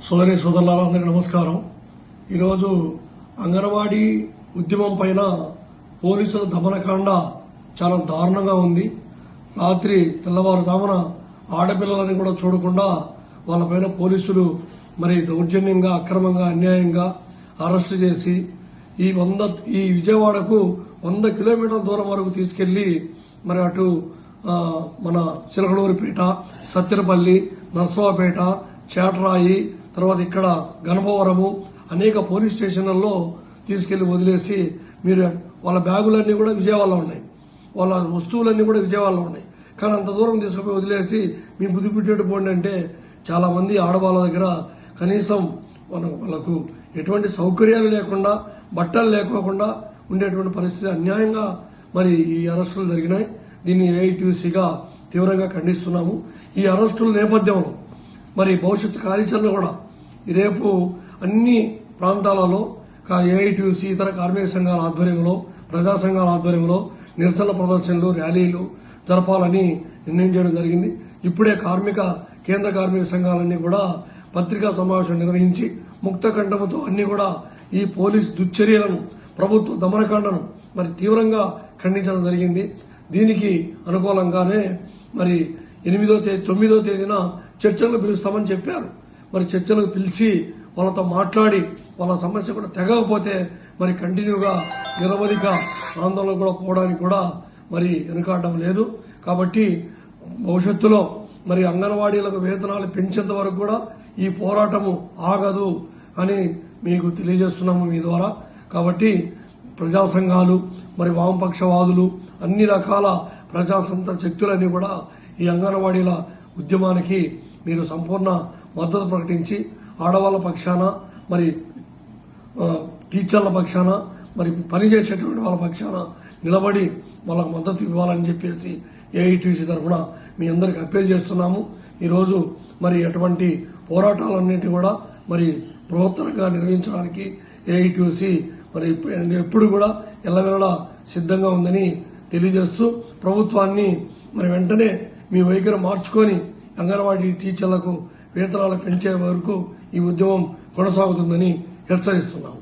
సోదరి సోదరులారా అందరికీ నమస్కారం. ఈరోజు అంగన్వాడీ ఉద్యమం పైన పోలీసుల దమనకాండ చాలా దారుణంగా ఉంది. రాత్రి తెల్లవారుజామున ఆడపిల్లలని కూడా చూడకుండా వాళ్ళపైన పోలీసులు మరి దౌర్జన్యంగా, అక్రమంగా, అన్యాయంగా అరెస్టు చేసి ఈ విజయవాడకు 100 కిలోమీటర్ల దూరం వరకు తీసుకెళ్లి మరి అటు మన చిలకలూరిపేట, సత్తెనపల్లి, నర్సరావుపేట, చేటరాయి, తర్వాత ఇక్కడ గణపవరము అనేక పోలీస్ స్టేషన్లలో తీసుకెళ్లి వదిలేసి మీరు వాళ్ళ బ్యాగులన్నీ కూడా విజయవాడలో ఉన్నాయి, వాళ్ళ వస్తువులన్నీ కూడా విజయవాడలో ఉన్నాయి. కానీ అంత దూరం తీసుకుపోయి వదిలేసి మీ బుద్ధి పుట్టేట్టు పోండి అంటే చాలా మంది ఆడవాళ్ళ దగ్గర కనీసం వాళ్ళకు ఎటువంటి సౌకర్యాలు లేకుండా, బట్టలు లేకోకుండా ఉండేటువంటి పరిస్థితి అన్యాయంగా మరి ఈ అరెస్టులు జరిగినాయి. దీన్ని ఏఐటీయూసీగా తీవ్రంగా ఖండిస్తున్నాము. ఈ అరెస్టుల నేపథ్యంలో మరి భవిష్యత్తు కార్యాచరణ కూడా రేపు అన్ని ప్రాంతాలలో ఏఐటీయూసీ, ఇతర కార్మిక సంఘాల ఆధ్వర్యంలో, ప్రజా సంఘాల ఆధ్వర్యంలో నిరసన ప్రదర్శనలు, ర్యాలీలు జరపాలని నిర్ణయం చేయడం జరిగింది. ఇప్పుడే కేంద్ర కార్మిక సంఘాలన్నీ కూడా పత్రికా సమావేశం నిర్వహించి ముక్త కంఠంతో అన్ని కూడా ఈ పోలీస్ దుశ్చర్యలను, ప్రభుత్వ దమనకాండను మరి తీవ్రంగా ఖండించడం జరిగింది. దీనికి అనుకూలంగానే మరి 9వ తేదీన చర్చలు పిలుస్తామని చెప్పారు. మరి చర్చలకు పిలిచి వాళ్ళతో మాట్లాడి వాళ్ళ సమస్య కూడా తెగకపోతే మరి కంటిన్యూగా నిరవధిక ఆందోళన కూడా పోవడానికి కూడా మరి వెనుకాడడం లేదు. కాబట్టి భవిష్యత్తులో మరి అంగన్వాడీలకు వేతనాలు పెంచేంత వరకు కూడా ఈ పోరాటము ఆగదు అని మీకు తెలియజేస్తున్నాము మీ ద్వారా. కాబట్టి ప్రజా సంఘాలు, మరి వామపక్షవాదులు, అన్ని రకాల ప్రజాసంత శక్తులన్నీ కూడా ఈ అంగన్వాడీల ఉద్యమానికి మీరు సంపూర్ణ మద్దతు ప్రకటించి ఆడవాళ్ల పక్షాన, మరి టీచర్ల పక్షాన, మరి పనిచేసేటువంటి వాళ్ళ పక్షాన నిలబడి వాళ్ళకు మద్దతు ఇవ్వాలని చెప్పేసి ఏఐటీయూసీ తరఫున మీ అందరికి అప్పీల్ చేస్తున్నాము. ఈరోజు మరి అటువంటి పోరాటాలన్నింటి కూడా మరి బృహత్తరంగా నిర్వహించడానికి ఏఐటీయూసీ మరి ఎప్పుడు కూడా ఎల్లవేళలా సిద్ధంగా ఉందని తెలియజేస్తూ ప్రభుత్వాన్ని మరి వెంటనే మీ వైఖరి మార్చుకొని అంగన్వాడీ టీచర్లకు వేతనాలు పెంచే వరకు ఈ ఉద్యమం కొనసాగుతుందని హెచ్చరిస్తున్నాం.